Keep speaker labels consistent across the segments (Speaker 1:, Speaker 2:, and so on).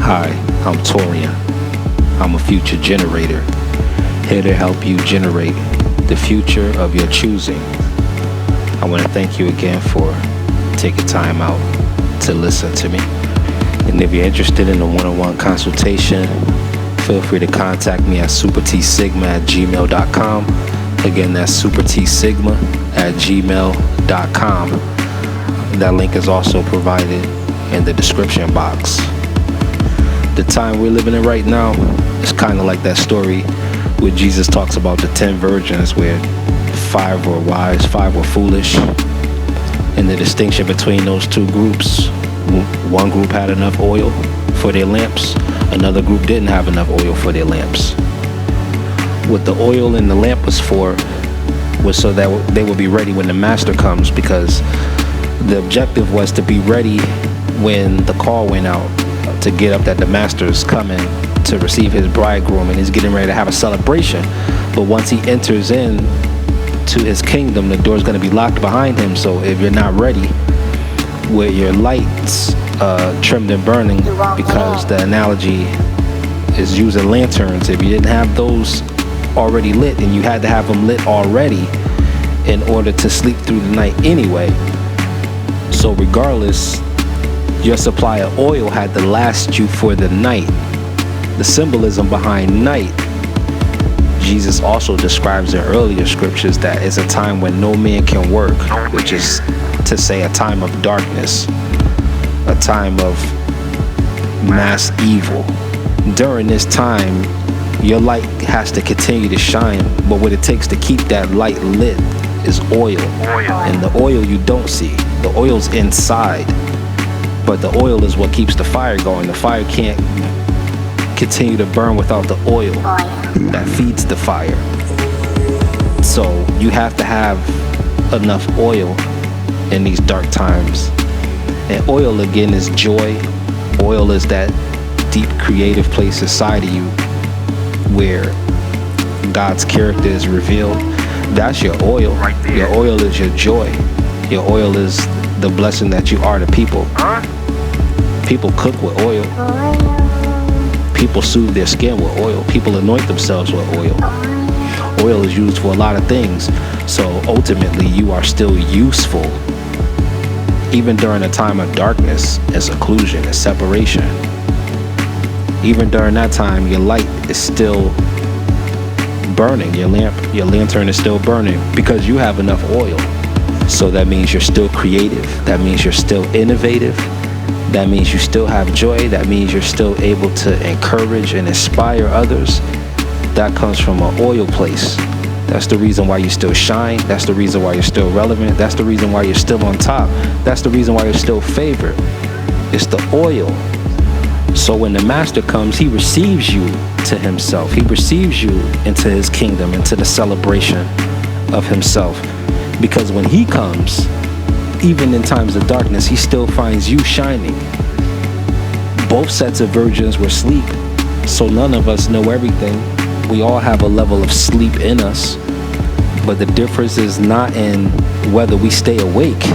Speaker 1: Hi, I'm Torian. I'm a future generator, here to help you generate the future of your choosing. I want to thank you again for taking time out to listen to me. And if you're interested in a one-on-one consultation, feel free to contact me at supertsigma@gmail.com. Again, that's supertsigma@gmail.com. That link is also provided in the description box. The time we're living in right now is kind of like that story where Jesus talks about the 10 virgins, where 5 were wise, 5 were foolish, and the distinction between those two groups. One group had enough oil for their lamps, another group didn't have enough oil for their lamps. What the oil in the lamp was for was so that they would be ready when the master comes, because the objective was to be ready when the call went out to get up that the master is coming to receive his bridegroom and he's getting ready to have a celebration. But once he enters in to his kingdom, the door's going to be locked behind him. So if you're not ready with your lights trimmed and burning, because the analogy is using lanterns, if you didn't have those already lit, and you had to have them lit already in order to sleep through the night anyway. So regardless, your supply of oil had to last you for the night. The symbolism behind night, Jesus also describes in earlier scriptures that it's a time when no man can work, which is to say a time of darkness, a time of mass evil. During this time, your light has to continue to shine, but what it takes to keep that light lit is oil. And the oil you don't see. The oil's inside, but the oil is what keeps the fire going. The fire can't continue to burn without the oil that feeds the fire. So you have to have enough oil in these dark times. And oil, again, is joy. Oil is that deep creative place inside of you where God's character is revealed. That's your oil. Right there. Your oil is your joy. Your oil is the blessing that you are to people. People cook with oil. People soothe their skin with oil. People anoint themselves with oil. Oil is used for a lot of things. So ultimately, you are still useful, even during a time of darkness and seclusion and separation. Even during that time, your light is still burning. Your lantern is still burning because you have enough oil. So that means you're still creative. That means you're still innovative. That means you still have joy. That means you're still able to encourage and inspire others. That comes from an oil place. That's the reason why you still shine. That's the reason why you're still relevant. That's the reason why you're still on top. That's the reason why you're still favored. It's the oil. So when the master comes, he receives you to himself. He receives you into his kingdom, into the celebration of himself. Because when he comes, even in times of darkness, he still finds you shining. Both sets of virgins were asleep, so none of us know everything. We all have a level of sleep in us, but the difference is not in whether we stay awake.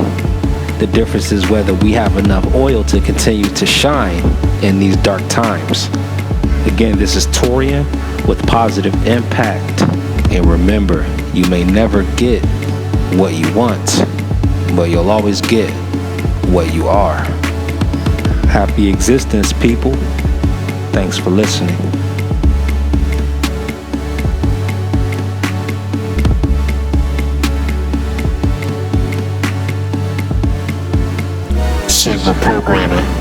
Speaker 1: The difference is whether we have enough oil to continue to shine in these dark times. Again, this is Torian with Positive Impact. And remember, you may never get what you want, but you'll always get what you are. Happy existence, people. Thanks for listening.
Speaker 2: Sigma programming.